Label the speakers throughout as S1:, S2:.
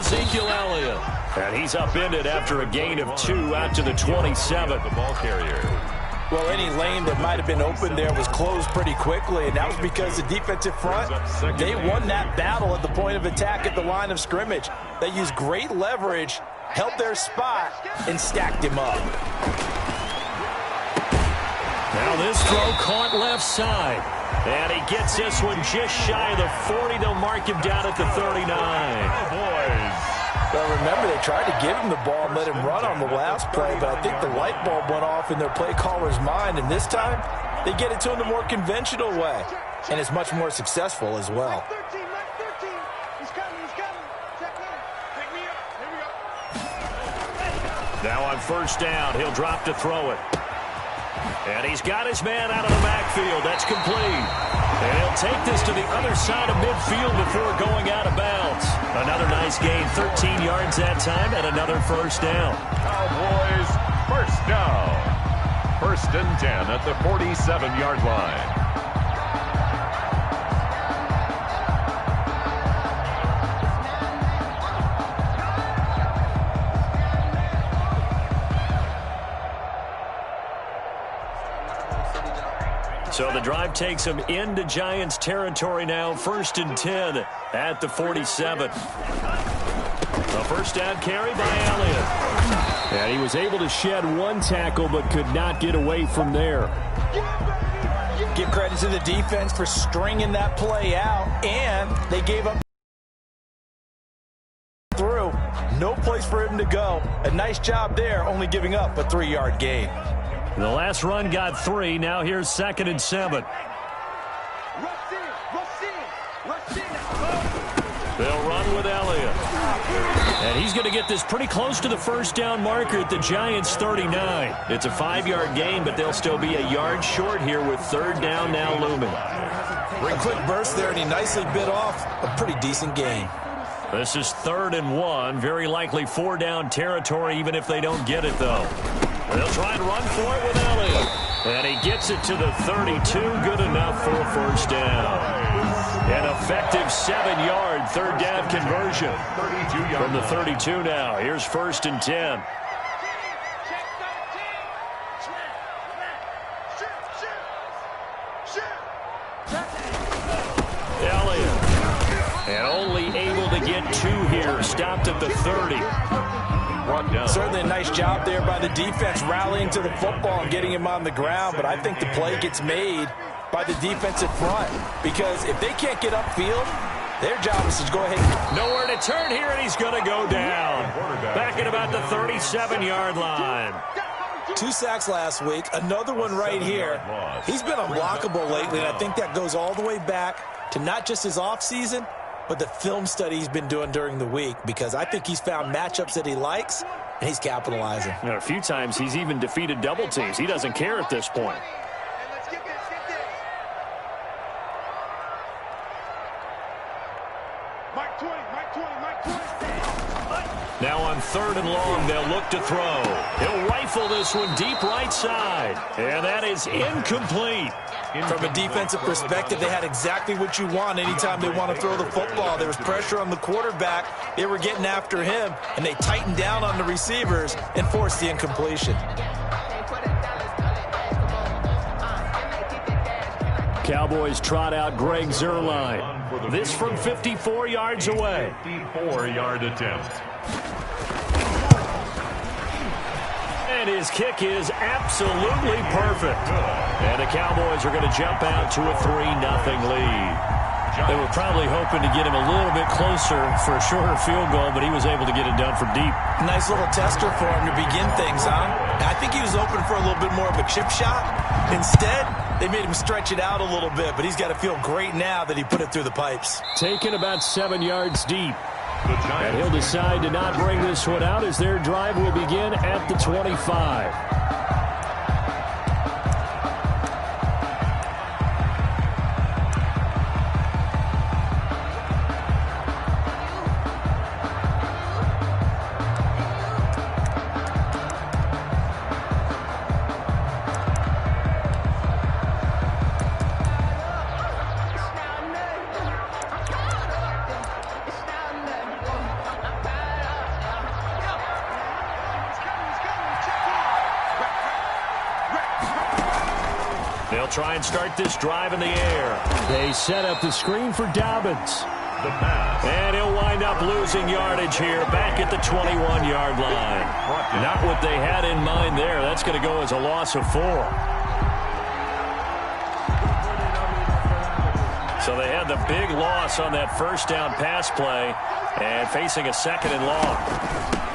S1: Ezekiel Elliott. And he's upended after a gain of 2 out to the 27.
S2: The ball carrier.
S3: Well, any lane that might have been open there was closed pretty quickly, and that was because the defensive front, they won that battle at the point of attack at the line of scrimmage. They used great leverage, held their spot, and stacked him up.
S1: Now this throw caught left side. And he gets this one just shy of the 40. They'll mark him down at the 39.
S3: Well, remember, they tried to give him the ball and let him run on the last play, but I think the light bulb went off in their play caller's mind, and this time they get it to him the more conventional way, and it's much more successful as well.
S1: Now on first down, he'll drop to throw it. And he's got his man out of the backfield. That's complete. And he'll take this to the other side of midfield before going out of bounds. Another nice gain, 13 yards that time, and another first down.
S2: Cowboys, first down. 1st and 10 at the 47-yard line.
S1: So the drive takes them into Giants territory now. 1st and 10 at the 47. A first down carry by Elliott. And he was able to shed one tackle but could not get away from there.
S3: Give credit to the defense for stringing that play out, and they gave up through. No place for him to go. A nice job there, only giving up a 3-yard gain.
S1: The last run got 3. Now here's 2nd and 7. They'll run with Elliott. And he's going to get this pretty close to the first down marker at the Giants' 39. It's a 5-yard gain, but they'll still be a yard short here with 3rd down now looming.
S3: A quick burst there, and he nicely bit off a pretty decent gain.
S1: This is 3rd and 1. Very likely 4-down territory, even if they don't get it, though. They'll try and run for it with Elliott. And he gets it to the 32. Good enough for a first down. An effective 7-yard 3rd down conversion. From the 32 now. Here's 1st and 10. Elliott. And only able to get 2 here. Stopped at the 30.
S3: Certainly a nice job there by the defense rallying to the football and getting him on the ground, but I think the play gets made by the defensive front because if they can't get upfield, their job is to go ahead.
S1: Nowhere to turn here, and he's going to go down. Back at about the 37-yard line.
S3: 2 sacks last week, another one right here. He's been unblockable lately, and I think that goes all the way back to not just his offseason, but the film study he's been doing during the week, because I think he's found matchups that he likes, and he's capitalizing.
S1: You know, a few times he's even defeated double teams. He doesn't care at this point. Now on 3rd and long, they'll look to throw. He'll rifle this one deep right side, and that is incomplete.
S3: From a defensive perspective, they had exactly what you want anytime they want to throw the football. There was pressure on the quarterback. They were getting after him, and they tightened down on the receivers and forced the incompletion.
S1: Cowboys trot out Greg Zuerlein. This from 54 yards away.
S2: 54-yard attempt.
S1: And his kick is absolutely perfect. And the Cowboys are going to jump out to a 3-0 lead. They were probably hoping to get him a little bit closer for a shorter field goal, but he was able to get it done from deep.
S3: Nice little tester for him to begin things, huh? I think he was open for a little bit more of a chip shot. Instead, they made him stretch it out a little bit, but he's got to feel great now that he put it through the pipes.
S1: Taken about 7 yards deep. And he'll decide to not bring this one out as their drive will begin at the 25. They'll try and start this drive in the air.
S4: They set up the screen for Dobbins.
S2: The pass.
S1: And he'll wind up losing yardage here back at the 21-yard line. Not what they had in mind there. That's going to go as a loss of 4. So they had the big loss on that first down pass play and facing a 2nd and long.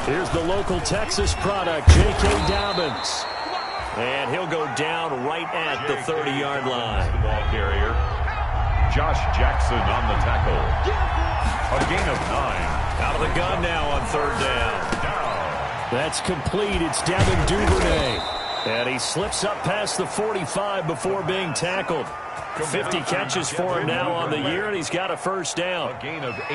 S4: Here's the local Texas product, J.K. Dobbins.
S1: And he'll go down right at the 30-yard line.
S2: The ball carrier. Josh Jackson on the tackle. A gain of 9.
S1: Out of the gun now on 3rd down.
S4: That's complete. It's Devin Duvernay.
S1: And he slips up past the 45 before being tackled. 50 catches for him now on the year, and he's got a first down.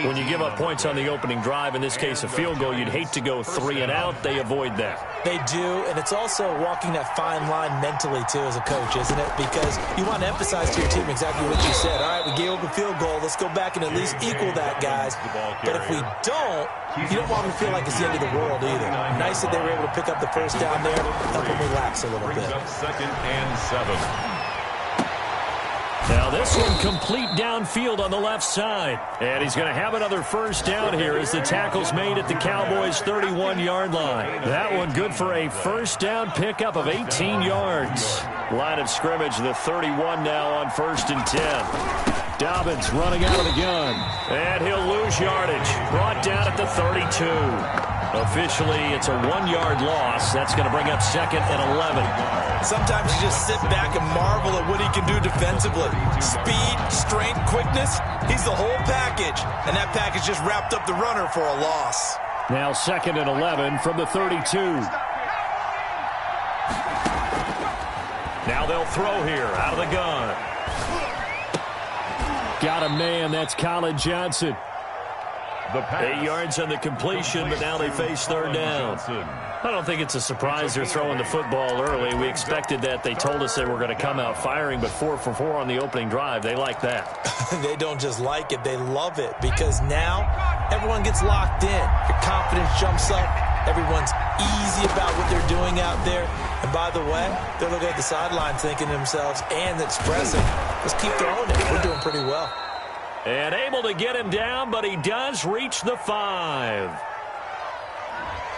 S1: When you give up points on the opening drive, in this case a field goal, you'd hate to go 3 and out. They avoid that.
S3: They do, and it's also walking that fine line mentally, too, as a coach, isn't it? Because you want to emphasize to your team exactly what you said. All right, we gave up a field goal. Let's go back and at least equal that, guys. But if we don't, you don't want them to feel like it's the end of the world either. Nice that they were able to pick up the first down there, help them relax a little bit.
S2: 2nd and 7.
S1: Now this one complete downfield on the left side. And he's going to have another first down here as the tackle's made at the Cowboys' 31-yard line. That one good for a first down pickup of 18 yards. Line of scrimmage, the 31 now on 1st and 10.
S4: Dobbins running out of the gun.
S1: And he'll lose yardage. Brought down at the 32. Officially, it's a 1-yard loss. That's going to bring up 2nd and 11.
S3: Sometimes you just sit back and marvel at what he can do defensively. Speed, strength, quickness, he's the whole package. And that package just wrapped up the runner for a loss.
S4: Now 2nd and 11 from the 32.
S1: Now they'll throw here out of the gun.
S4: Got a man, that's Colin Johnson.
S1: 8 yards on the completion, but now they face 3rd down. I don't think it's a surprise they're throwing the football early. We expected that. They told us they were going to come out firing, but 4 for 4 on the opening drive. They like that.
S3: They don't just like it, they love it, because now everyone gets locked in. Your confidence jumps up. Everyone's easy about what they're doing out there. And by the way, they're looking at the sideline thinking to themselves and expressing, let's keep throwing it. We're doing pretty well.
S1: And able to get him down, but he does reach the 5.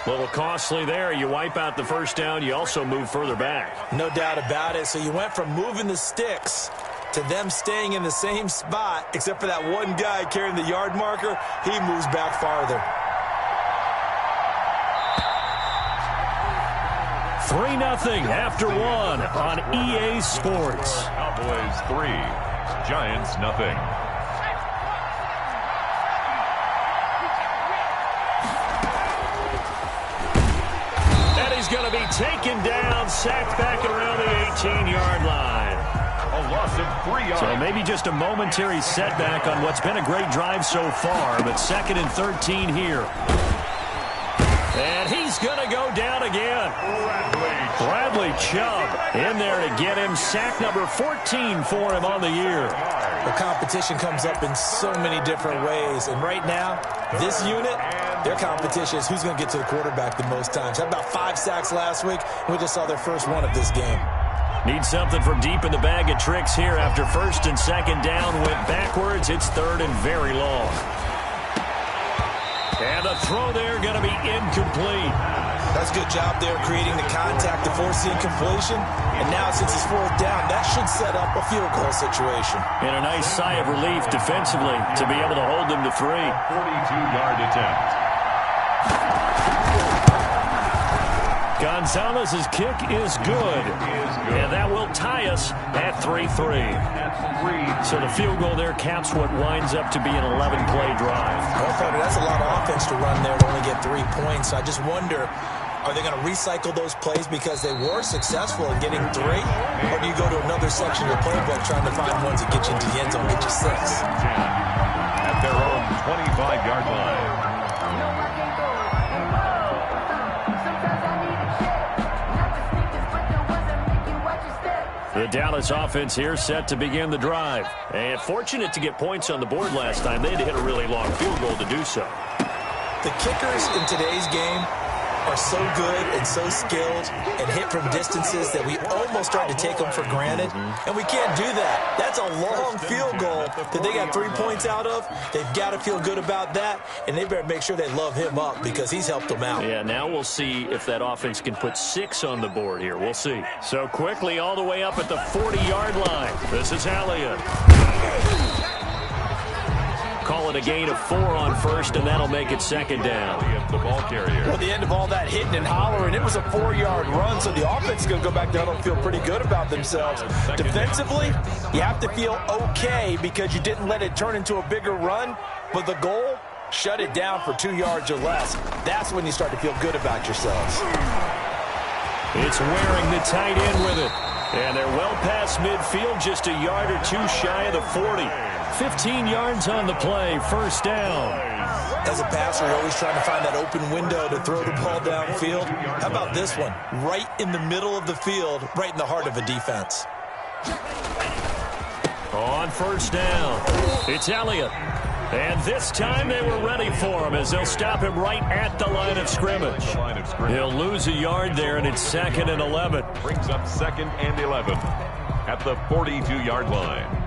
S1: A little costly there. You wipe out the first down. You also move further back.
S3: No doubt about it. So you went from moving the sticks to them staying in the same spot, except for that one guy carrying the yard marker. He moves back farther.
S1: 3-0 after 1 on EA Sports.
S2: Cowboys 3, Giants nothing.
S1: He's going to be taken down, sacked back around the 18-yard line.
S2: A loss of 3 yards.
S1: So maybe just a momentary setback on what's been a great drive so far, but 2nd and 13 here. And he's going to go down again. Bradley Chubb in there to get him. Sack number 14 for him on the year.
S3: The competition comes up in so many different ways. And right now, this unit, their competition is who's going to get to the quarterback the most times. Had about 5 sacks last week. We just saw their first one of this game.
S1: Need something from deep in the bag of tricks here after 1st and 2nd down. Went backwards. It's 3rd and very long. And the throw there going to be incomplete.
S3: That's a good job there creating the contact to force the incompletion. And now since it's 4th down, that should set up a field goal situation.
S1: And a nice sigh of relief defensively to be able to hold them to 3.
S2: 42-yard attempt.
S1: Gonzalez's kick is good. And that will tie us at 3-3. So the field goal there caps what winds up to be an 11-play drive.
S3: Well, Carter, that's a lot of offense to run there to only get 3 points. So I just wonder, are they going to recycle those plays because they were successful in getting 3? Or do you go to another section of the playbook trying to find ones that get you into the end zone, get you 6?
S2: At their own 25-yard line.
S1: The Dallas offense here set to begin the drive. And fortunate to get points on the board last time. They had to hit a really long field goal to do so.
S3: The kickers in today's game, are so good and so skilled and hit from distances that we almost start to take them for granted, and we can't do that. That's a long field goal that they got 3 points out of. They've got to feel good about that, and they better make sure they love him up because he's helped them out.
S4: Yeah, now we'll see if that offense can put 6 on the board here. We'll see. So quickly all the way up at the 40-yard line. This is Elliott. Call it a gain of 4 on first, and that'll make it second down.
S2: The ball carrier.
S3: Well, the end of all that hitting and hollering, it was a 4-yard run, so the offense is going to go back down and feel pretty good about themselves. Defensively, you have to feel okay because you didn't let it turn into a bigger run, but the goal, shut it down for 2 yards or less. That's when you start to feel good about yourselves.
S4: It's wearing the tight end with it. And they're well past midfield, just a yard or 2 shy of the 40. 15 yards on the play, first down.
S3: As a passer, you're always trying to find that open window to throw the ball downfield. How about this one? Right in the middle of the field, right in the heart of a defense.
S4: On first down, it's Elliott. And this time they were ready for him as they'll stop him right at the line of scrimmage. He'll lose a yard there, and it's 2nd and 11.
S2: Brings up 2nd and 11 at the 42-yard line.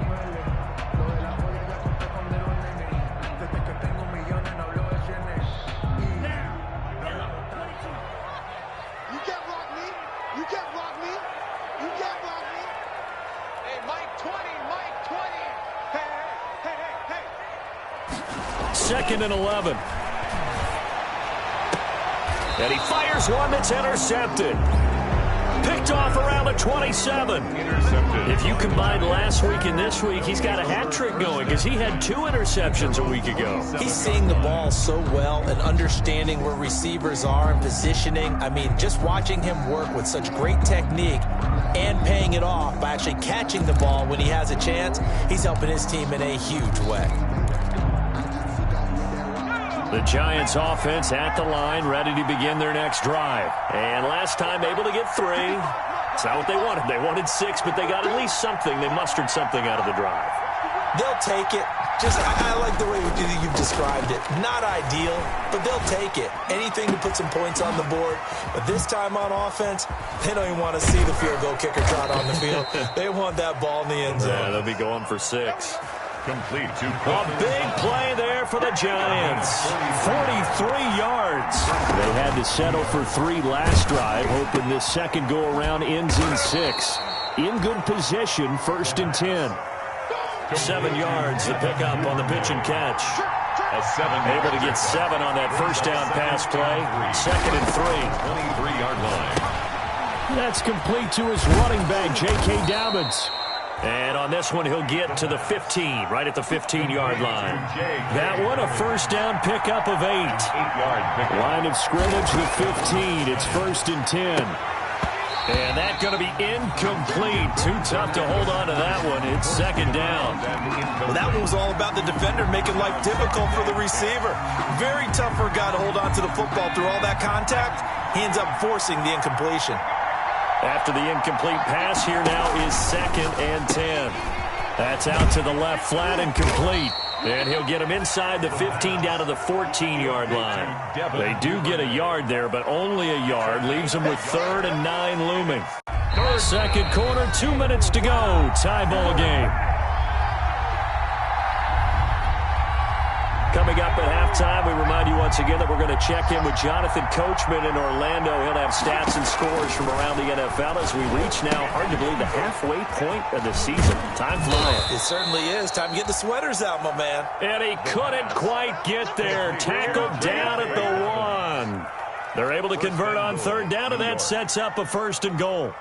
S4: Second and 11. And he fires one that's intercepted. Picked off around the 27.
S2: Intercepted.
S4: If you combine last week and this week, he's got a hat trick going because he had 2 interceptions a week ago.
S3: He's seeing the ball so well and understanding where receivers are and positioning. I mean, just watching him work with such great technique and paying it off by actually catching the ball when he has a chance, he's helping his team in a huge way.
S4: The Giants offense at the line, ready to begin their next drive. And last time able to get 3. It's not what they wanted. They wanted 6, but they got at least something. They mustered something out of the drive.
S3: They'll take it. I like the way you've described it. Not ideal, but they'll take it. Anything to put some points on the board. But this time on offense, they don't even want to see the field goal kicker trot on the field. They want that ball in the end zone.
S4: Yeah, they'll be going for 6.
S2: Complete to
S4: A big play there for the Giants. 43 yards. They had to settle for 3 last drive, hoping this second go-around ends in 6. In good position, 1st and 10. 7 yards, the pickup on the pitch and catch. Able to get 7 on that first down pass play. 2nd and 3.
S2: 23-yard line.
S4: That's complete to his running back, J.K. Dobbins. And on this one, he'll get to the 15, right at the 15-yard line. That one, a first down pickup of 8.
S2: 8-yard pickup.
S4: Line of scrimmage, the 15. It's 1st and 10. And that's going to be incomplete. Too tough to hold on to that one. It's 2nd down.
S3: Well, that one was all about the defender making life difficult for the receiver. Very tough for a guy to hold on to the football through all that contact. He ends up forcing the incompletion.
S4: After the incomplete pass, here now is 2nd and 10. That's out to the left, flat and complete. And he'll get him inside the 15 down to the 14-yard line. They do get a yard there, but only a yard. Leaves them with 3rd and 9 looming. Second quarter, 2 minutes to go. Tie ball game. Coming up at halftime, we remind you once again that we're going to check in with Jonathan Coachman in Orlando. He'll have stats and scores from around the NFL as we reach now, hard to believe, the halfway point of the season. Time flying.
S3: It certainly is. Time to get the sweaters out, my man.
S4: And he couldn't quite get there. Tackled down at the 1. They're able to convert on 3rd down, and that sets up a 1st and goal.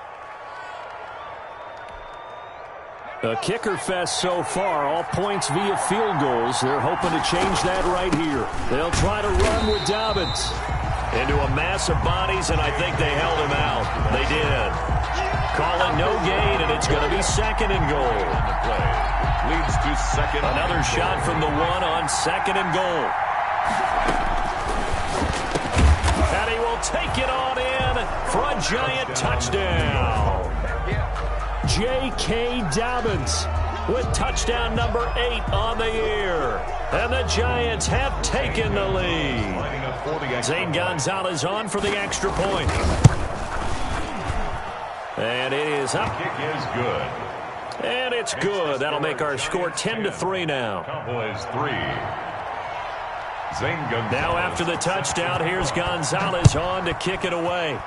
S4: A kicker fest so far, all points via field goals. They're hoping to change that right here. They'll try to run with Dobbins. Into a mass of bodies, and I think they held him out. They did. Call it no gain, and it's going to be 2nd and goal.
S2: Leads to 2nd.
S4: Another shot from the 1 on 2nd and goal. And he will take it on in for a giant touchdown. J.K. Dobbins with touchdown number 8 on the year.
S1: And the Giants have taken the lead. Zane Gonzalez on for the extra point. And it is up.
S2: Kick is good.
S1: And it's good. That'll make our score 10-3 now.
S2: Cowboys 3. Zane Gonzalez.
S1: Now after the touchdown, here's Gonzalez on to kick it away.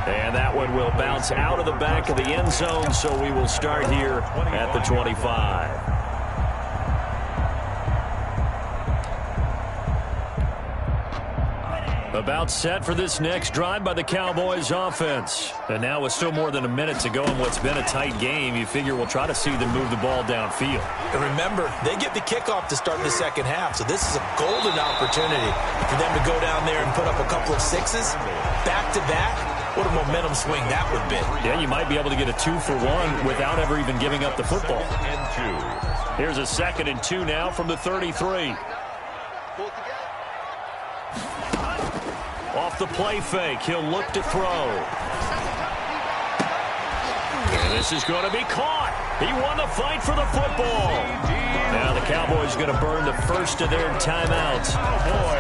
S1: And that one will bounce out of the back of the end zone, so we will start here at the 25. About set for this next drive by the Cowboys offense. And now with still more than a minute to go in what's been a tight game, you figure we'll try to see them move the ball downfield.
S3: And remember, they get the kickoff to start the second half, so this is a golden opportunity for them to go down there and put up a couple of sixes back-to-back. What a momentum swing that would be.
S1: Yeah, you might be able to get a 2-for-1 without ever even giving up the football. Here's a 2nd and 2 now from the 33. Off the play fake, he'll look to throw. And this is going to be caught. He won the fight for the football. Now the Cowboys going to burn the first of their timeouts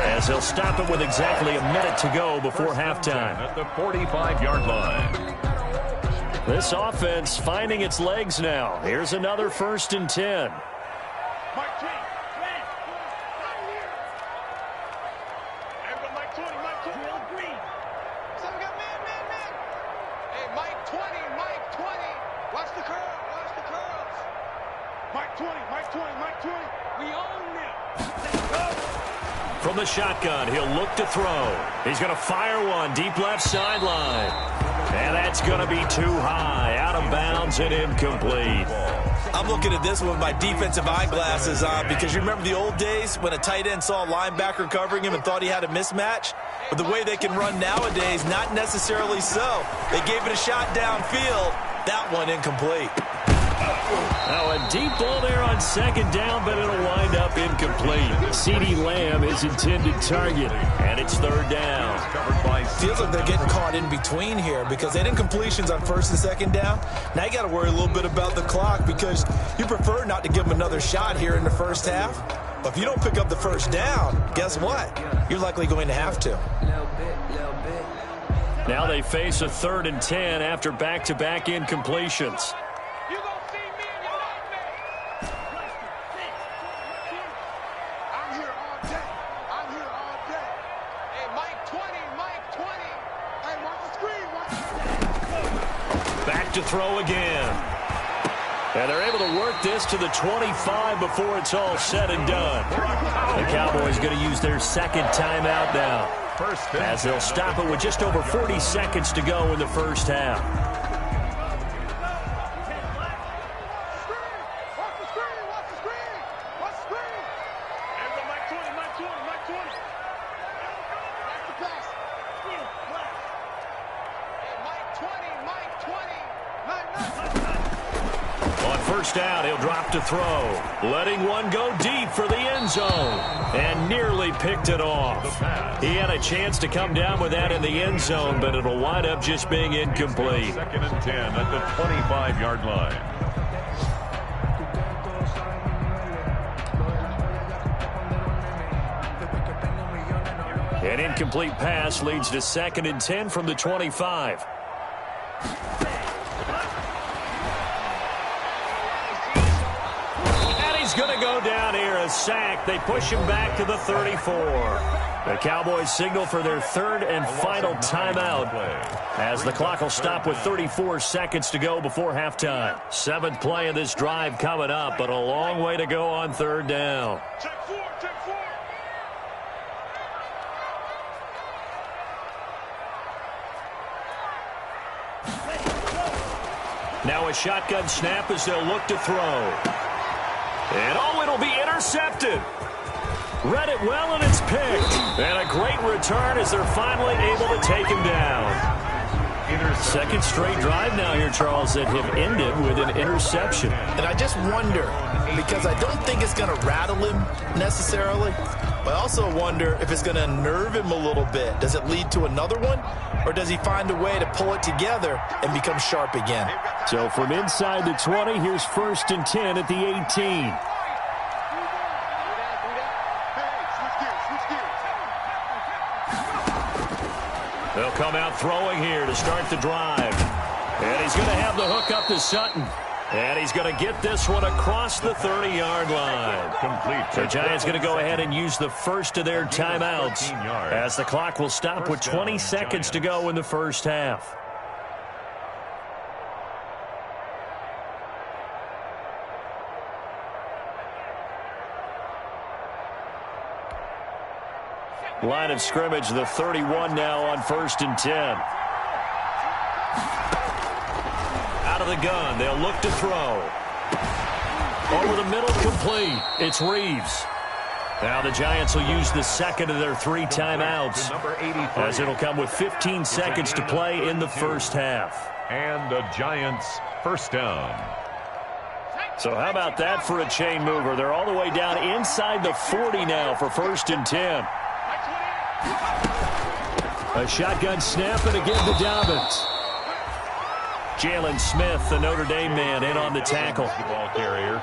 S1: as they'll stop it with exactly a minute to go before halftime.
S2: At the 45-yard line.
S1: This offense finding its legs now. Here's another 1st and 10. From the shotgun, he'll look to throw. He's going to fire one deep left sideline. And that's going to be too high, out of bounds and incomplete.
S3: I'm looking at this with my defensive eyeglasses on because you remember the old days when a tight end saw a linebacker covering him and thought he had a mismatch? But the way they can run nowadays, not necessarily so. They gave it a shot downfield. That one incomplete.
S1: Now a deep ball there on 2nd down, but it'll wind up incomplete. CeeDee Lamb is intended target, and it's 3rd down.
S3: Feels like they're getting caught in between here because they didn't completions on 1st and 2nd down. Now you got to worry a little bit about the clock because you prefer not to give them another shot here in the first half. But if you don't pick up the 1st down, guess what? You're likely going to have to.
S1: Now they face a 3rd and 10 after back-to-back incompletions. To throw again. And they're able to work this to the 25 before it's all said and done. The Cowboys going to use their 2nd timeout now as they'll stop it with just over 40 seconds to go in the first half. Down, he'll drop to throw, letting one go deep for the end zone, and nearly picked it off. He had a chance to come down with that in the end zone, but it'll wind up just being incomplete.
S2: 2nd and 10 at the 25-yard line.
S1: An incomplete pass leads to 2nd and 10 from the 25. Going to go down here, a sack. They push him back to the 34. The Cowboys signal for their 3rd and final timeout as the clock will stop with 34 seconds to go before halftime. 7th play of this drive coming up, but a long way to go on 3rd down. Now a shotgun snap as they'll look to throw. And it'll be intercepted. Read it well, and it's picked. And a great return as they're finally able to take him down. 2nd straight drive now here, Charles, that have ended with an interception.
S3: And I just wonder, because I don't think it's going to rattle him necessarily, But I also wonder if it's going to unnerve him a little bit. Does it lead to another one? Or does he find a way to pull it together and become sharp again?
S4: So from inside the 20, here's 1st and 10 at the 18.
S1: They'll come out throwing here to start the drive. And he's going to have the hook up to Sutton. And he's going to get this one across the 30-yard line.
S2: Complete.
S1: The Giants going to go ahead and use the first of their timeouts as the clock will stop with 20 seconds to go in the first half. Line of scrimmage, the 31 now on 1st and 10. Out of the gun, they'll look to throw. Over the middle, complete. It's Reeves. Now the Giants will use the second of their 3 timeouts, as it'll come with 15 seconds to play in the first half.
S2: And the Giants first down.
S1: So how about that for a chain mover? They're all the way down inside the 40 now for 1st and 10. A shotgun snap and again to Dobbins. Jalen Smith, the Notre Dame man, in on the tackle.
S2: Ball carrier.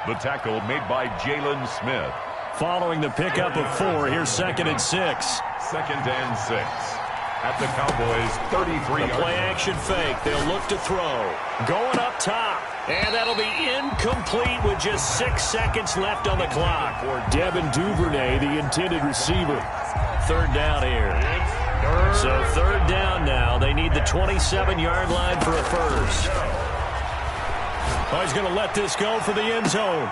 S2: The tackle made by Jalen Smith.
S1: Following the pickup of 4, here's 2nd and 6.
S2: 2nd and 6. At the Cowboys' 33-yard
S1: The play action fake. They'll look to throw. Going up top. And that'll be incomplete with just 6 seconds left on the clock.
S4: Devin Duvernay, the intended receiver.
S1: 3rd down here. So 3rd down now. They need the 27-yard line for a first. Oh, he's going to let this go for the end zone.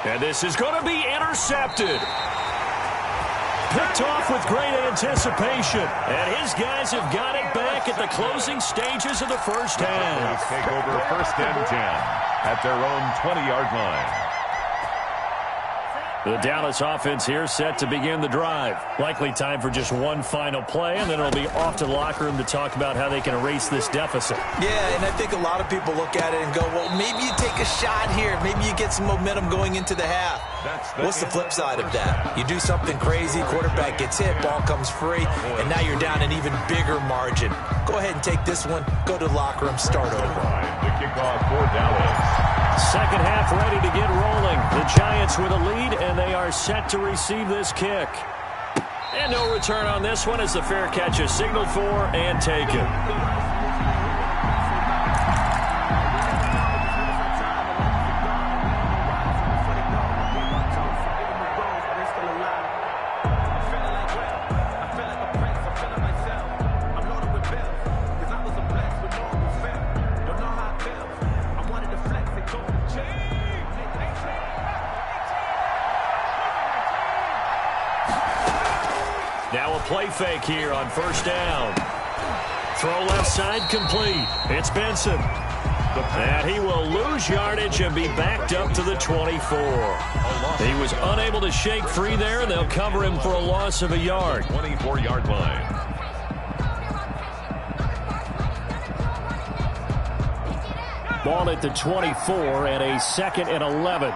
S1: And this is going to be intercepted. Picked off with great anticipation. And his guys have got it back at the closing stages of the first half.
S2: Take over 1st and 10 at their own 20-yard line.
S1: The Dallas offense here set to begin the drive. Likely time for just one final play, and then it'll be off to the locker room to talk about how they can erase this deficit.
S3: Yeah, and I think a lot of people look at it and go, well, maybe you take a shot here. Maybe you get some momentum going into the half. What's the flip side of that? You do something crazy, quarterback gets hit, ball comes free, and now you're down an even bigger margin. Go ahead and take this one, go to the locker room, start over.
S2: The kickoff for Dallas.
S1: Second half ready to get rolling. The Giants with a lead, and they are set to receive this kick. And no return on this one as the fair catch is signaled for and taken. Now a play fake here on 1st down. Throw left side complete. It's Benson. And he will lose yardage and be backed up to the 24. He was unable to shake free there, and they'll cover him for a loss of a yard.
S2: 24-yard line.
S4: Ball at the 24 and a 2nd and 11.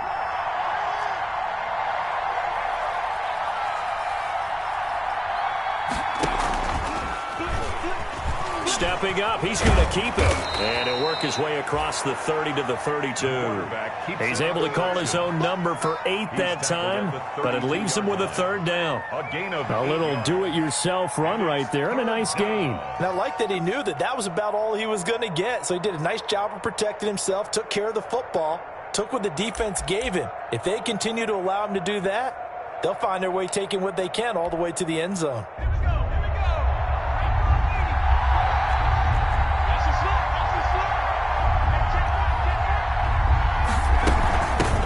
S1: Stepping up, he's going to keep it. And he'll work his way across the 30 to the 32. He's able to call his own number for 8 that time, but it leaves him with a 3rd down.
S4: A little do-it-yourself run right there, and a nice gain.
S3: And I like that he knew that that was about all he was going to get, so he did a nice job of protecting himself, took care of the football, took what the defense gave him. If they continue to allow him to do that, they'll find their way taking what they can all the way to the end zone.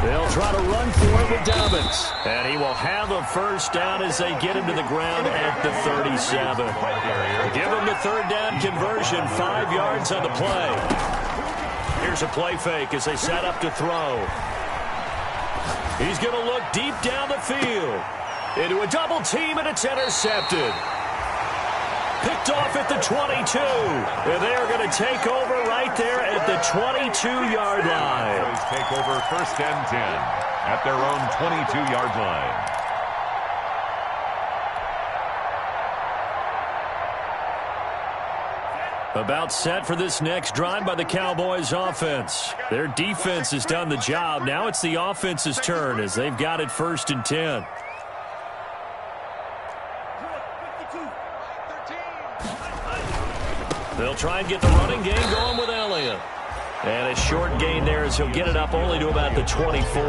S1: They'll try to run for it with Dobbins. And he will have a first down as they get him to the ground at the 37. Give him the 3rd down conversion, 5 yards on the play. Here's a play fake as they set up to throw. He's going to look deep down the field. Into a double team, and it's intercepted. Picked off at the 22. And they are going to take over right there at the 22-yard line.
S2: Take over 1st and 10 at their own 22-yard line.
S1: About set for this next drive by the Cowboys offense. Their defense has done the job. Now it's the offense's turn as they've got it 1st and 10. They'll try and get the running game going with Elliott. And a short gain there as he'll get it up only to about the 24.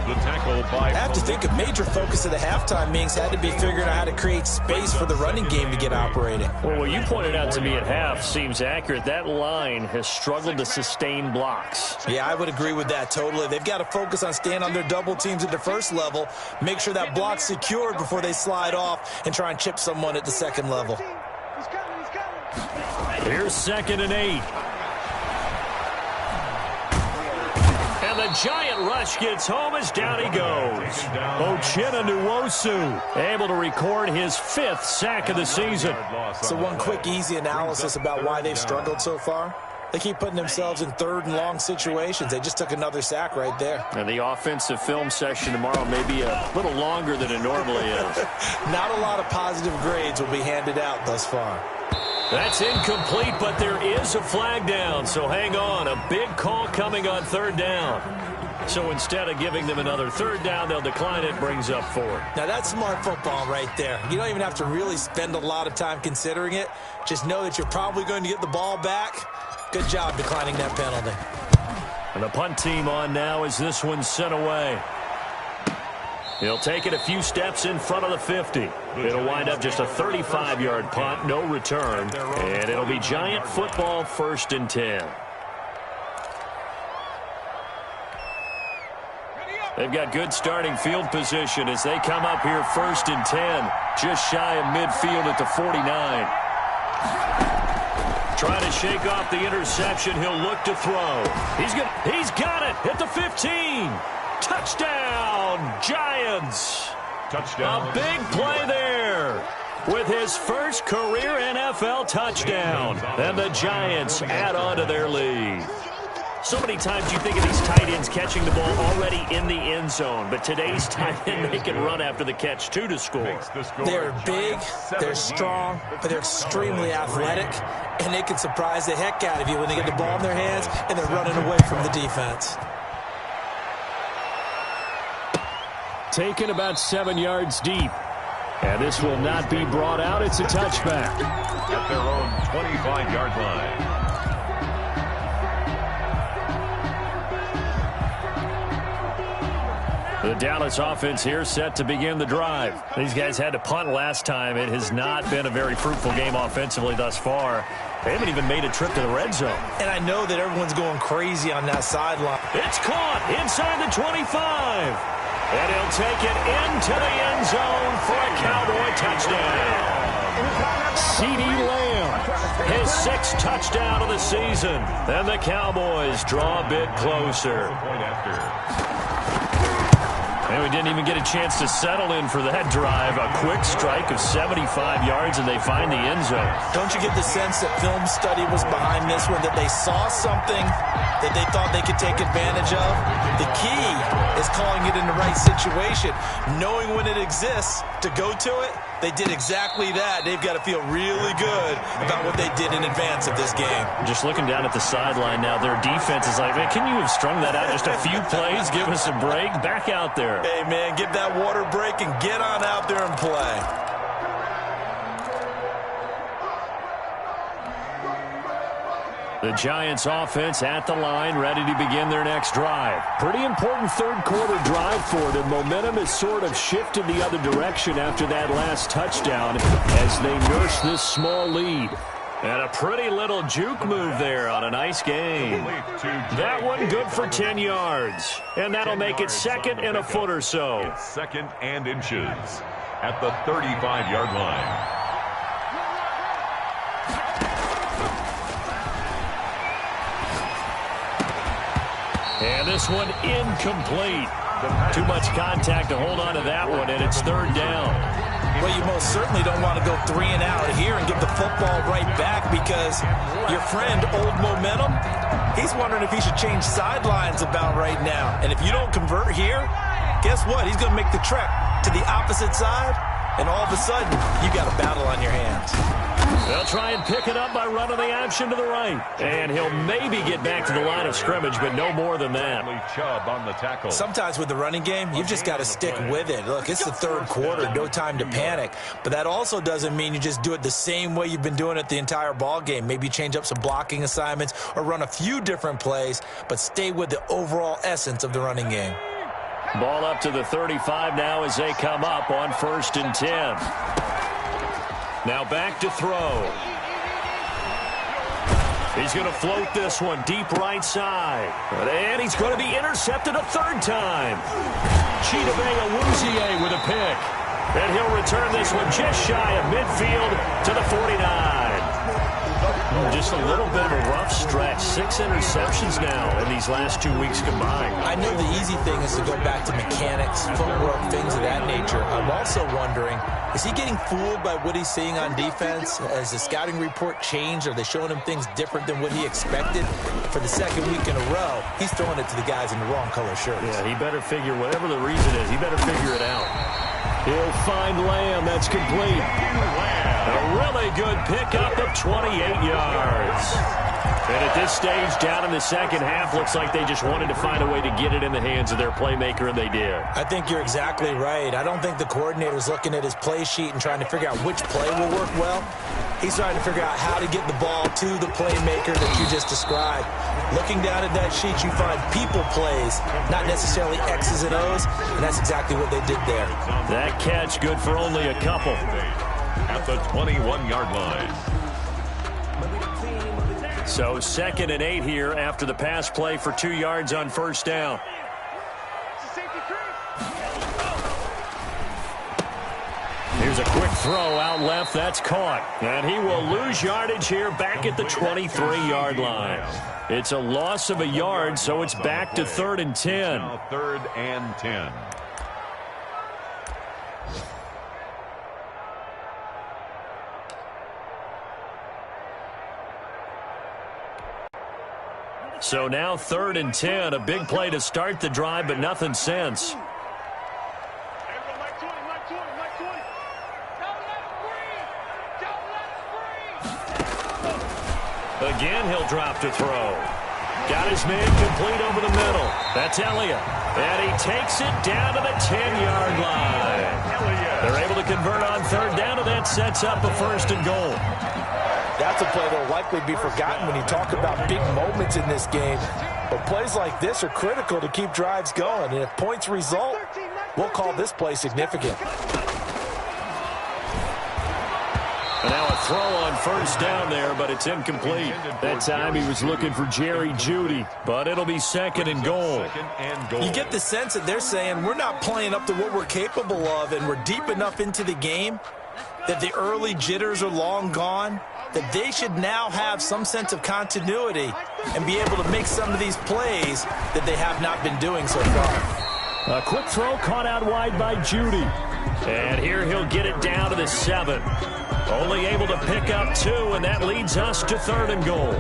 S2: The tackle by
S3: I have to think a major focus of the halftime meetings had to be figuring out how to create space for the running game to get operating.
S1: Well, what you pointed out to me at half seems accurate. That line has struggled to sustain blocks.
S3: Yeah, I would agree with that totally. They've got to focus on staying on their double teams at the first level, make sure that block's secured before they slide off and try and chip someone at the second level.
S1: Here's 2nd and 8. And the giant rush gets home as down he goes. Uchenna Nwosu able to record his 5th sack of the season.
S3: So one quick, easy analysis about why they've struggled so far. They keep putting themselves in 3rd and long situations. They just took another sack right there.
S1: And the offensive film session tomorrow may be a little longer than it normally is.
S3: Not a lot of positive grades will be handed out thus far.
S1: That's incomplete, but there is a flag down, so hang on. A big call coming on 3rd down. So instead of giving them another 3rd down, they'll decline it, brings up 4th.
S3: Now that's smart football right there. You don't even have to really spend a lot of time considering it. Just know that you're probably going to get the ball back. Good job declining that penalty.
S1: And the punt team on now as this one's sent away. He'll take it a few steps in front of the 50. It'll wind up just a 35-yard punt, no return. And it'll be Giant football 1st and 10. They've got good starting field position as they come up here 1st and 10. Just shy of midfield at the 49. Trying to shake off the interception. He'll look to throw. He's got it at the 15. Touchdown, Giants.
S2: touchdown.
S1: A big play there with his first career NFL touchdown. And the Giants add on to their lead. So many times you think of these tight ends catching the ball already in the end zone, but today's tight end, they can run after the catch, too, to score.
S3: They're big, they're strong, but they're extremely athletic, and they can surprise the heck out of you when they get the ball in their hands and they're running away from the defense.
S4: Taken about 7 yards deep. And this will not be brought out. It's a touchback.
S2: At their own 25-yard line.
S1: The Dallas offense here set to begin the drive. These guys had to punt last time. It has not been a very fruitful game offensively thus far. They haven't even made a trip to the red zone.
S3: And I know that everyone's going crazy on that sideline.
S1: It's caught inside the 25. And he'll take it into the end zone for a Cowboy touchdown. CeeDee Lamb, his 6th touchdown of the season. And the Cowboys draw a bit closer. And we didn't even get a chance to settle in for that drive. A quick strike of 75 yards, and they find the end zone.
S3: Don't you get the sense that film study was behind this one, that they saw something that they thought they could take advantage of? The key is calling it in the right situation, knowing when it exists to go to it. They did exactly that. They've got to feel really good about what they did in advance of this game.
S1: Just looking down at the sideline now, their defense is like, man, can you have strung that out just a few plays? Give us a break. Back out there.
S3: Hey, man, give that water break and get on out there and play.
S1: The Giants offense at the line, ready to begin their next drive.
S4: Pretty important third quarter drive for them. Momentum has sort of shifted the other direction after that last touchdown as they nurse this small lead.
S1: And a pretty little juke move there on a nice game. That one good for 10 yards. And that'll make it 2nd and a foot or so.
S2: 2nd and inches at the 35-yard line.
S1: And this one incomplete. Too much contact to hold on to that one, and it's 3rd down.
S3: Well, you most certainly don't want to go 3 and out here and give the football right back because your friend, Old Momentum, he's wondering if he should change sidelines about right now. And if you don't convert here, guess what? He's going to make the trek to the opposite side and all of a sudden, you got a battle on your hands.
S1: They'll try and pick it up by running the action to the right. And he'll maybe get back to the line of scrimmage, but no more than that.
S2: Chubb on the tackle.
S3: Sometimes with the running game, you've just got to stick with it. Look, it's the third quarter, no time to panic. But that also doesn't mean you just do it the same way you've been doing it the entire ball game. Maybe change up some blocking assignments or run a few different plays, but stay with the overall essence of the running game.
S1: Ball up to the 35 now as they come up on 1st and 10. Now back to throw. He's going to float this one deep right side. And he's going to be intercepted a third time. Chidobe Awuzie with a pick. And he'll return this one just shy of midfield to the 49. Just a little bit of a rough stretch. 6 interceptions now in these last 2 weeks combined.
S3: I know the easy thing is to go back to mechanics, footwork, things of that nature. I'm also wondering, is he getting fooled by what he's seeing on defense? Has the scouting report changed? Are they showing him things different than what he expected? For the second week in a row, he's throwing it to the guys in the wrong color shirts.
S1: Yeah, he better figure, whatever the reason is, he better figure it out. He'll find Lamb. That's complete. A really good pickup of 28 yards. And at this stage, down in the second half, looks like they just wanted to find a way to get it in the hands of their playmaker, and they did.
S3: I think you're exactly right. I don't think the coordinator's looking at his play sheet and trying to figure out which play will work well. He's trying to figure out how to get the ball to the playmaker that you just described. Looking down at that sheet, you find people plays, not necessarily X's and O's, and that's exactly what they did there.
S1: That catch good for only a couple.
S2: At the 21-yard line.
S1: So 2nd and 8 here after the pass play for 2 yards on 1st down. Here's a quick throw out left. That's caught. And he will lose yardage here back at the 23-yard line. It's a loss of a yard, so it's back to 3rd and 10.
S2: Now 3rd and 10.
S1: So now 3rd and 10. A big play to start the drive, but nothing since. Again, he'll drop to throw. Got his man complete over the middle. That's Elliott. And he takes it down to the 10-yard line. They're able to convert on 3rd down, and that sets up a 1st and goal.
S3: That's a play that will likely be forgotten when you talk about big moments in this game. But plays like this are critical to keep drives going. And if points result, we'll call this play significant.
S1: And now a throw on 1st down there, but it's incomplete. That time he was looking for Jerry Jeudy, but it'll be 2nd and goal.
S3: You get the sense that they're saying we're not playing up to what we're capable of, and we're deep enough into the game that the early jitters are long gone, that they should now have some sense of continuity and be able to make some of these plays that they have not been doing so far.
S1: A quick throw caught out wide by Jeudy. And here he'll get it down to the 7. Only able to pick up 2, and that leads us to 3rd and goal.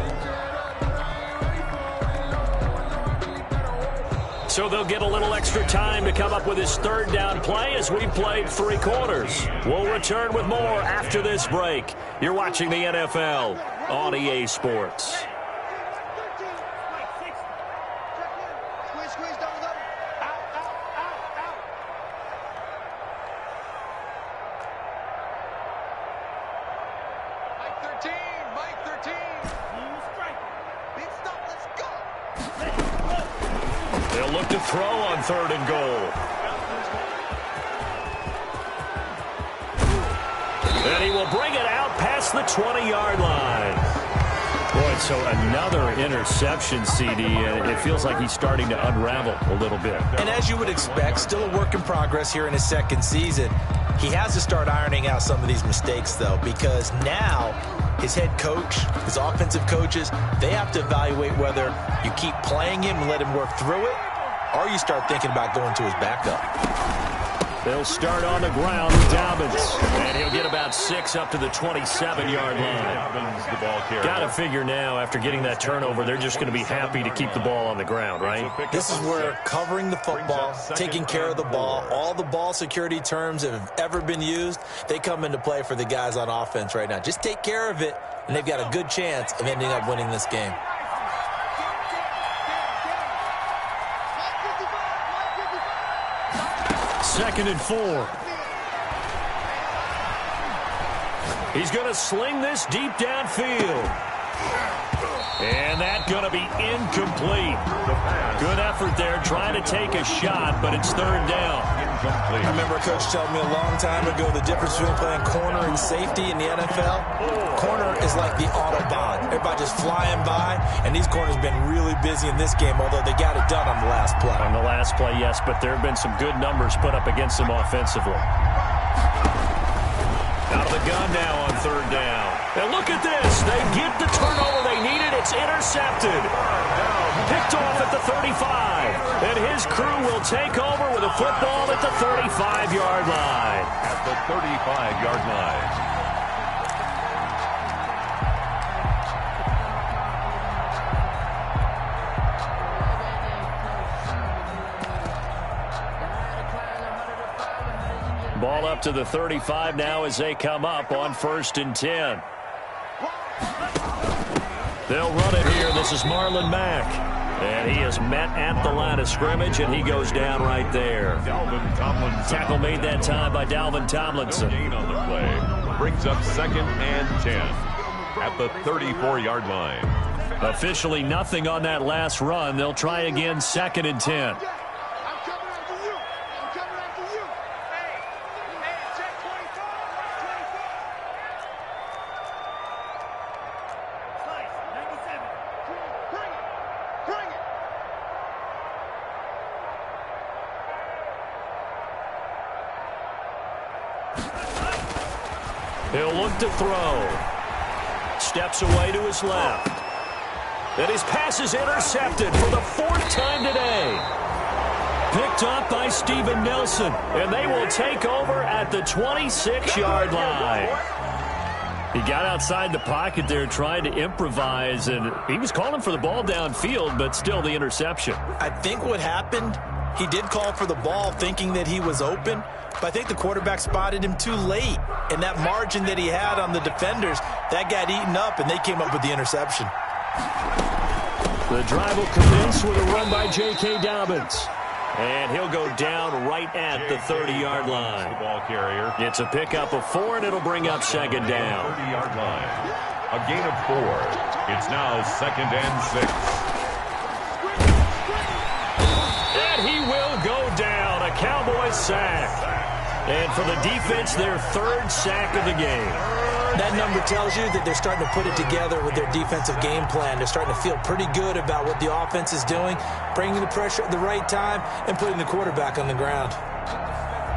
S1: So they'll get a little extra time to come up with his 3rd down play as we played 3 quarters. We'll return with more after this break. You're watching the NFL on EA Sports. They'll look to throw on 3rd and goal. And he will bring it out past the 20-yard line. Boy, so another interception, CD, and it feels like he's starting to unravel a little bit.
S3: And as you would expect, still a work in progress here in his 2nd season. He has to start ironing out some of these mistakes, though, because now his head coach, his offensive coaches, they have to evaluate whether you keep playing him and let him work through it, or you start thinking about going to his backup.
S4: They'll start on the ground with Dobbins. And he'll get about 6 up to the 27-yard line. Got to figure now, after getting that turnover, they're just going to be happy to keep the ball on the ground, right?
S3: This is where covering the football, taking care of the ball, all the ball security terms that have ever been used, they come into play for the guys on offense right now. Just take care of it, and they've got a good chance of ending up winning this game.
S4: Second and 4. He's going to sling this deep downfield. And that's going to be incomplete. Good effort there trying to take a shot, but it's third down.
S3: I remember a coach telling me a long time ago the difference between playing corner and safety in the NFL. Corner is like the Autobahn. Everybody just flying by, and these corners have been really busy in this game, although they got it done on the last play.
S4: On the last play, yes, but there have been some good numbers put up against them offensively. Out of the gun now on third down. And look at this. They get the turnover they needed. It's intercepted. Picked off at the 35. And his crew will take over with a football at the 35-yard line.
S2: At the 35-yard line.
S4: Ball up to the 35 now as they come up on 1st and 10. They'll run it here. This is Marlon Mack. And he is met at the line of scrimmage, and he goes down right there.
S2: Dalvin Tomlinson.
S4: Tackle made that time by Dalvin Tomlinson.
S2: No gain on the play. Brings up 2nd and 10 at the 34-yard line.
S4: Officially nothing on that last run. They'll try again 2nd and 10. He'll look to throw. Steps away to his left. And his pass is intercepted for the 4th time today. Picked up by Steven Nelson. And they will take over at the 26-yard line. He got outside the pocket there trying to improvise, and he was calling for the ball downfield, but still the interception.
S3: I think what happened, he did call for the ball thinking that he was open, but I think the quarterback spotted him too late. And that margin that he had on the defenders, that got eaten up, and they came up with the interception.
S4: The drive will commence with a run by J.K. Dobbins. And he'll go down right at the 30-yard line.
S2: The ball carrier.
S4: It's a pickup of 4, and it'll bring up 2nd down.
S2: 30-yard line. A gain of 4. It's now 2nd and 6.
S4: And he will go down. A Cowboys sack. And for the defense, their 3rd sack of the game.
S3: That number tells you that they're starting to put it together with their defensive game plan. They're starting to feel pretty good about what the offense is doing, bringing the pressure at the right time, and putting the quarterback on the ground.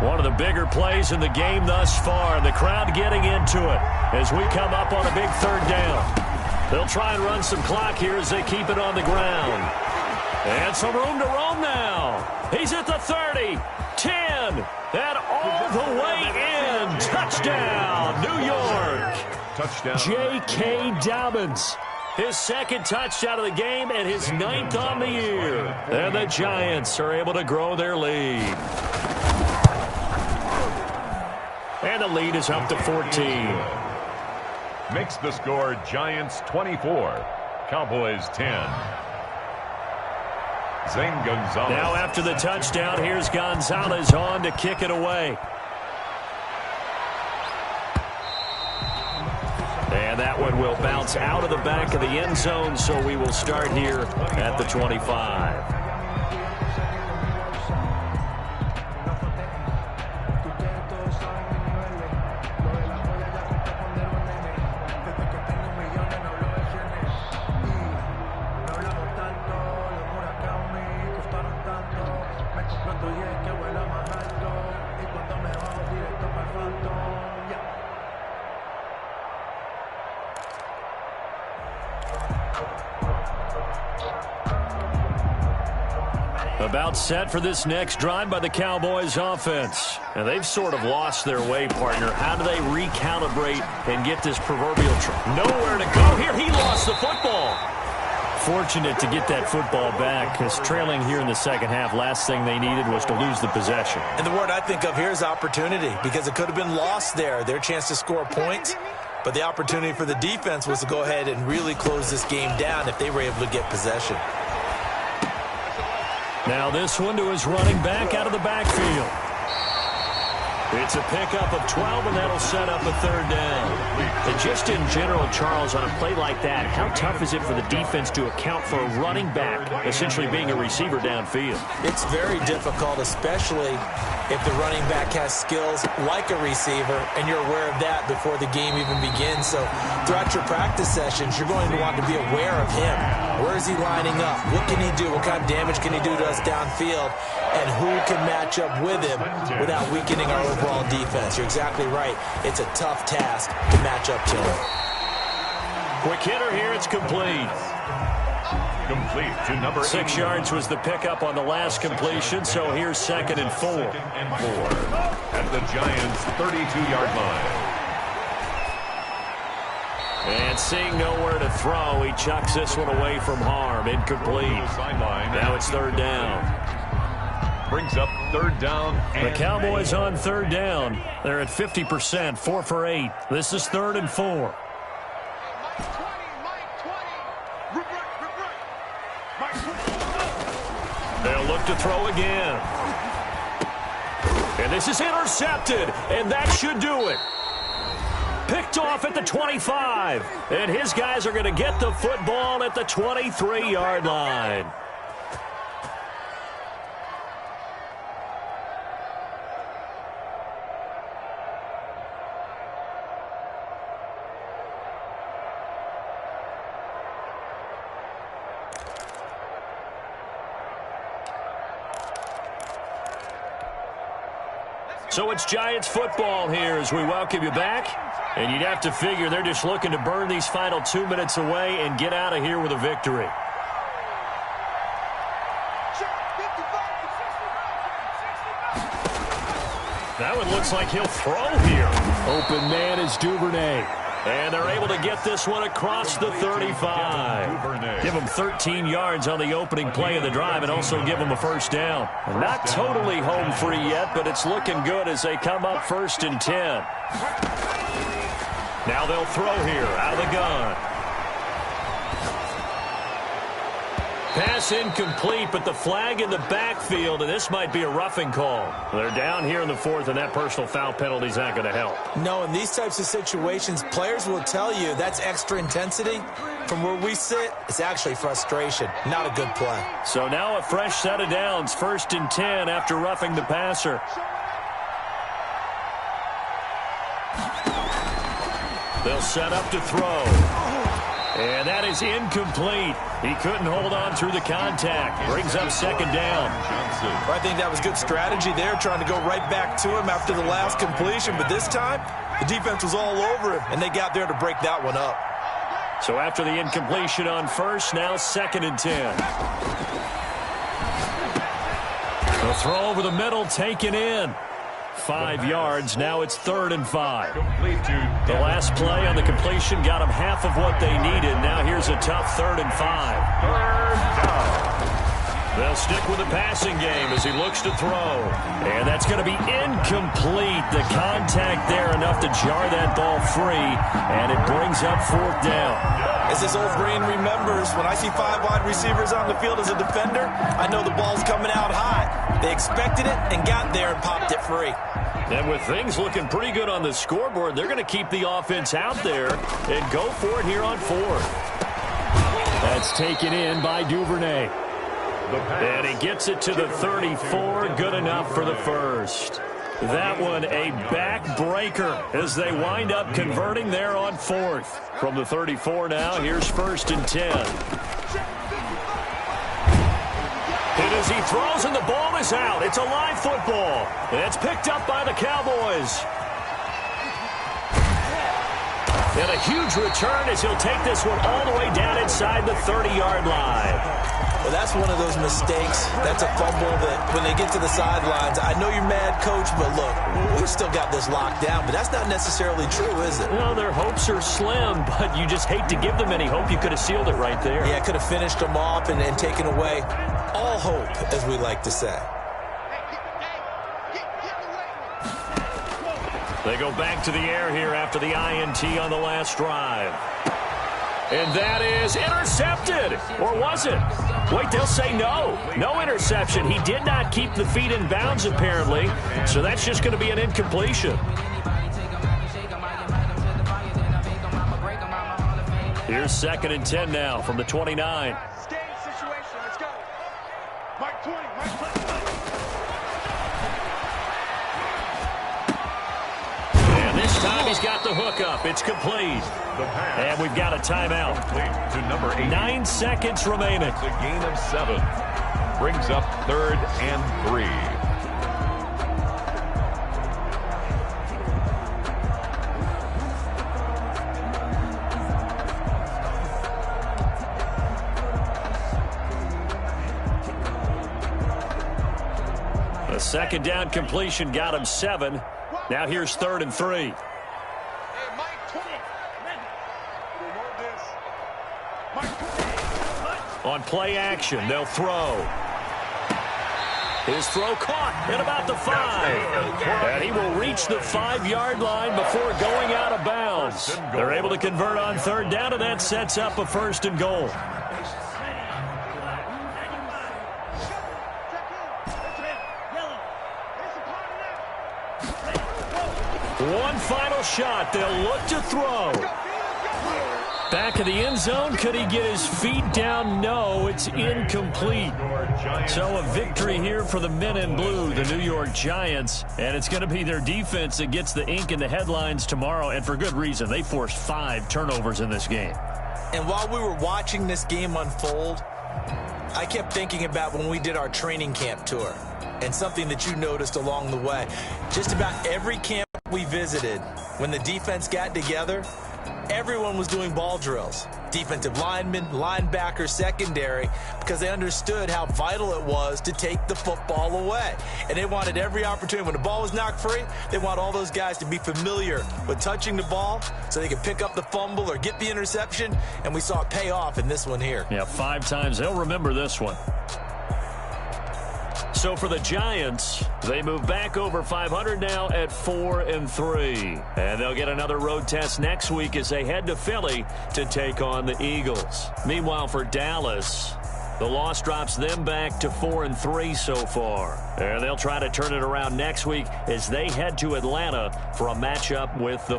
S4: One of the bigger plays in the game thus far. The crowd getting into it as we come up on a big 3rd down. They'll try and run some clock here as they keep it on the ground. And some room to roam now. He's at the 30, 10, and all the way in. Touchdown, New York.
S2: Touchdown.
S4: J.K. Dobbins. His 2nd touchdown of the game and his 9th on the year. And the Giants are able to grow their lead. And the lead is up to 14.
S2: Makes the score Giants 24, Cowboys 10. Zane Gonzalez.
S4: Now after the touchdown, here's Gonzalez on to kick it away. And that one will bounce out of the back of the end zone, so we will start here at the 25.
S1: About set for this next drive by the Cowboys offense. And they've sort of lost their way, partner. How do they recalibrate and get this proverbial nowhere to go? Here, he lost the football. Fortunate to get that football back, because trailing here in the second half, last thing they needed was to lose the possession.
S3: And the word I think of here is opportunity, because it could have been lost there, their chance to score points. But the opportunity for the defense was to go ahead and really close this game down if they were able to get possession.
S1: Now this one to his running back out of the backfield. It's a pickup of 12, and that'll set up a third down. And just in general, Charles, on a play like that, how tough is it for the defense to account for a running back essentially being a receiver downfield?
S3: It's very difficult, especially if the running back has skills like a receiver, and you're aware of that before the game even begins. So throughout your practice sessions, you're going to want to be aware of him. Where is he lining up? What can he do? What kind of damage can he do to us downfield? And who can match up with him without weakening our overall defense? You're exactly right. It's a tough task to match up to him.
S1: Quick hitter here. It's complete.
S2: Complete to number
S1: 6 yards was the pickup on the last completion, so here's 2nd and 4.
S2: At the Giants' 32-yard line.
S1: And seeing nowhere to throw, he chucks this one away from harm. Incomplete. Now it's third down.
S2: Brings up third down.
S1: The Cowboys on third down. They're at 50%, 4 for 8. This is 3rd and 4. They'll look to throw again. And this is intercepted, and that should do it. Picked off at the 25, and his guys are going to get the football at the 23-yard line. So it's Giants football here as we welcome you back. And you'd have to figure they're just looking to burn these final 2 minutes away and get out of here with a victory. That one looks like he'll throw here. Open man is Duvernay. And they're able to get this one across the 35. Give them 13 yards on the opening play of the drive and also give them a first down. Not totally home free yet, but it's looking good as they come up 1st and 10. Now they'll throw here out of the gun. Pass incomplete, but the flag in the backfield, and this might be a roughing call. They're down here in the 4th, and that personal foul penalty is not going to help.
S3: No, in these types of situations, players will tell you that's extra intensity. From where we sit, it's actually frustration, not a good play.
S1: So now a fresh set of downs, 1st and 10 after roughing the passer. They'll set up to throw. And that is incomplete. He couldn't hold on through the contact. Brings up 2nd down.
S3: I think that was good strategy there, trying to go right back to him after the last completion. But this time, the defense was all over him, and they got there to break that one up.
S1: So after the incompletion on 1st, now 2nd and 10. The throw over the middle, taken in. 5 yards. Now it's 3rd and 5. The last play on the completion got them half of what they needed. Now here's a tough 3rd and 5.
S2: Third down.
S1: They'll stick with the passing game as he looks to throw. And that's going to be incomplete. The contact there enough to jar that ball free. And it brings up 4th down.
S3: As this old brain remembers, when I see 5 wide receivers on the field as a defender, I know the ball's coming out high. They expected it and got there and popped it free.
S1: And with things looking pretty good on the scoreboard, they're going to keep the offense out there and go for it here on 4th. That's taken in by Duvernay. And he gets it to the 34. Good enough for the first. That one a backbreaker as they wind up converting there on 4th. From the 34 now, here's 1st and 10. And as he throws and the ball is out, it's a live football. And it's picked up by the Cowboys. And a huge return as he'll take this one all the way down inside the 30-yard line.
S3: Well, that's one of those mistakes. That's a fumble that when they get to the sidelines, I know you're mad, Coach, but look, we still got this locked down. But that's not necessarily true, is it?
S4: No, their hopes are slim, but you just hate to give them any hope. You could have sealed it right there.
S3: Yeah, could have finished them off and taken away all hope, as we like to say.
S1: They go back to the air here after the INT on the last drive. And that is intercepted. Or was it? Wait, they'll say no. No interception. He did not keep the feet in bounds, apparently. So that's just going to be an incompletion. Here's 2nd and 10 now from the 29.
S5: Let's go. Mark 20.
S1: This time he's got the hook up. It's complete. And we've got a timeout.
S2: To number 8.
S1: 9 seconds remaining.
S2: It's a gain of 7. Brings up 3rd and 3.
S1: The 2nd down completion got him 7. Now here's 3rd and 3.
S5: Hey, Mike 20.
S1: On play action, they'll throw. His throw caught at about the 5. And he will reach the 5-yard line before going out of bounds. They're able to convert on 3rd down, and that sets up a 1st and goal. One final shot. They'll look to throw. Back of the end zone. Could he get his feet down? No, it's incomplete. So a victory here for the men in blue, the New York Giants. And it's going to be their defense that gets the ink in the headlines tomorrow. And for good reason. They forced 5 turnovers in this game.
S3: And while we were watching this game unfold, I kept thinking about when we did our training camp tour. And something that you noticed along the way. Just about every camp we visited, when the defense got together, everyone was doing ball drills. Defensive linemen, linebackers, secondary, because they understood how vital it was to take the football away. And they wanted every opportunity. When the ball was knocked free, they want all those guys to be familiar with touching the ball so they could pick up the fumble or get the interception. And we saw it pay off in this one here.
S1: Yeah, 5 times. They'll remember this one. So for the Giants, they move back over 500 now at 4-3. And they'll get another road test next week as they head to Philly to take on the Eagles. Meanwhile, for Dallas, the loss drops them back to 4-3 so far. And they'll try to turn it around next week as they head to Atlanta for a matchup with the